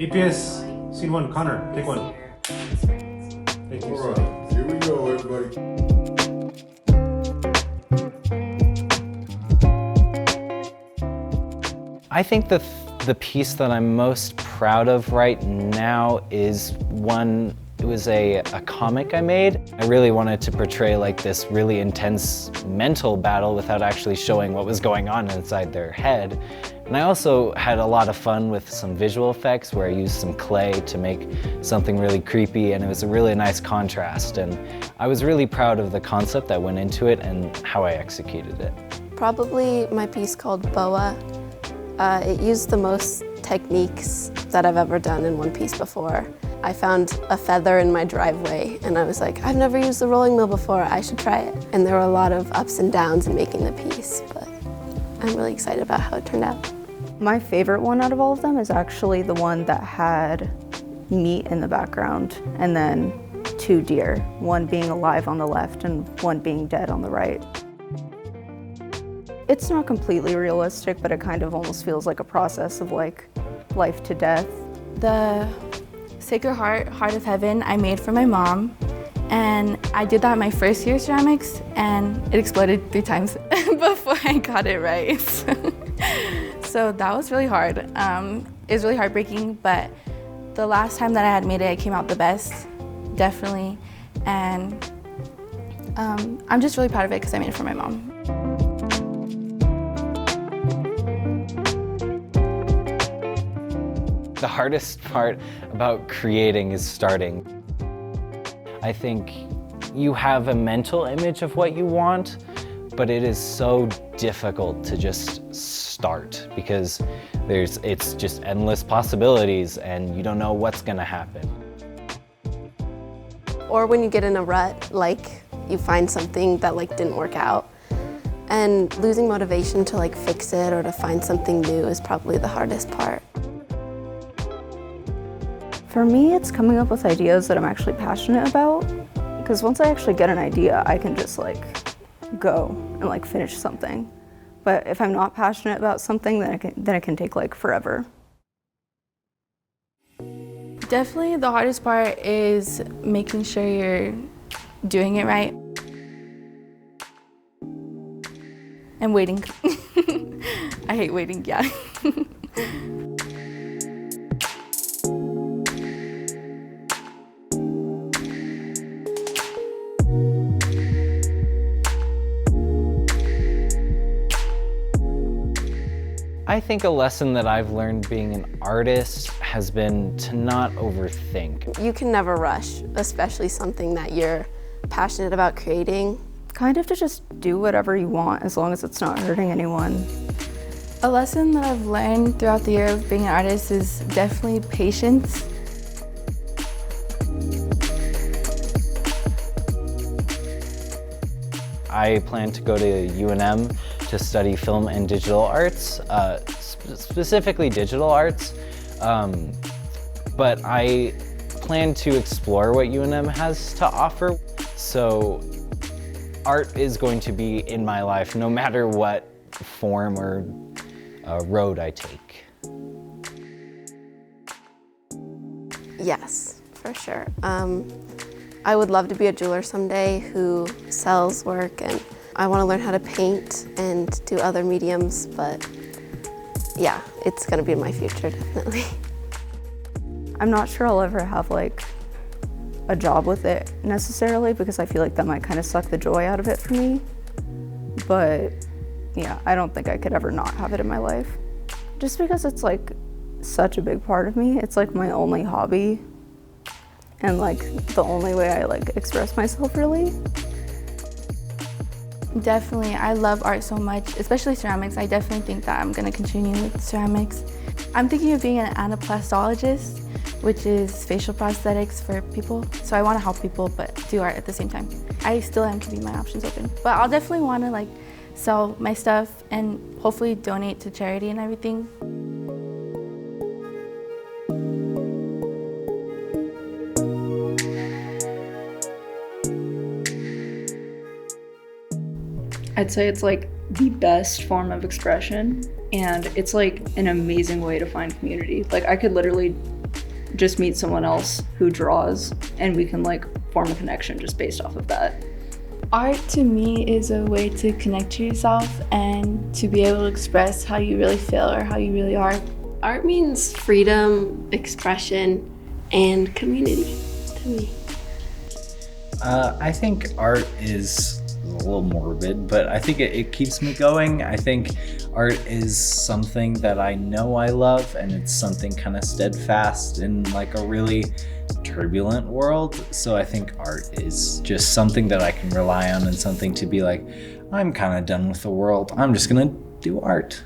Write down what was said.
EPS, scene one, Connor, take one. Thank you. All right, here we go, everybody. I think the piece that I'm most proud of right now is one, it was a comic I made. I really wanted to portray like this really intense mental battle without actually showing what was going on inside their head. And I also had a lot of fun with some visual effects where I used some clay to make something really creepy, and it was a really nice contrast. And I was really proud of the concept that went into it and how I executed it. Probably my piece called Boa. It used the most techniques that I've ever done in one piece before. I found a feather in my driveway and I was like, I've never used the rolling mill before, I should try it. And there were a lot of ups and downs in making the piece, but I'm really excited about how it turned out. My favorite one out of all of them is actually the one that had meat in the background and then two deer, one being alive on the left and one being dead on the right. It's not completely realistic, but it kind of almost feels like a process of like life to death. The Sacred Heart, Heart of Heaven, I made for my mom. And I did that my first year of ceramics and it exploded 3 times before I got it right. So that was really hard. It was really heartbreaking, but the last time that I had made it came out the best, definitely. And I'm just really proud of it because I made it for my mom. The hardest part about creating is starting. I think you have a mental image of what you want, but it is so difficult to just start because it's just endless possibilities and you don't know what's gonna happen. Or when you get in a rut, like you find something that like didn't work out, and losing motivation to like fix it or to find something new is probably the hardest part. For me, it's coming up with ideas that I'm actually passionate about, because once I actually get an idea, I can just like go and like finish something. But if I'm not passionate about something, then it can take like forever. Definitely the hardest part is making sure you're doing it right. And waiting. I hate waiting, yeah. I think a lesson that I've learned being an artist has been to not overthink. You can never rush, especially something that you're passionate about creating. Kind of to just do whatever you want as long as it's not hurting anyone. A lesson that I've learned throughout the year of being an artist is definitely patience. I plan to go to UNM to study film and digital arts, specifically digital arts, but I plan to explore what UNM has to offer. So art is going to be in my life no matter what form or road I take. Yes, for sure. I would love to be a jeweler someday who sells work, and I want to learn how to paint and do other mediums, but yeah, it's going to be in my future, definitely. I'm not sure I'll ever have like a job with it necessarily, because I feel like that might kind of suck the joy out of it for me. But yeah, I don't think I could ever not have it in my life. Just because it's like such a big part of me. It's like my only hobby and like the only way I like express myself really. Definitely, I love art so much, especially ceramics. I definitely think that I'm gonna continue with ceramics. I'm thinking of being an anaplastologist, which is facial prosthetics for people. So I wanna help people, but do art at the same time. I still am keeping my options open, but I'll definitely wanna like sell my stuff and hopefully donate to charity and everything. I'd say it's like the best form of expression, and it's like an amazing way to find community. Like I could literally just meet someone else who draws and we can like form a connection just based off of that. Art to me is a way to connect to yourself and to be able to express how you really feel or how you really are. Art means freedom, expression, and community to me. I think art is a little morbid, but I think it keeps me going. I think art is something that I know I love, and it's something kind of steadfast in like a really turbulent world. So I think art is just something that I can rely on and something to be like, I'm kind of done with the world. I'm just gonna do art.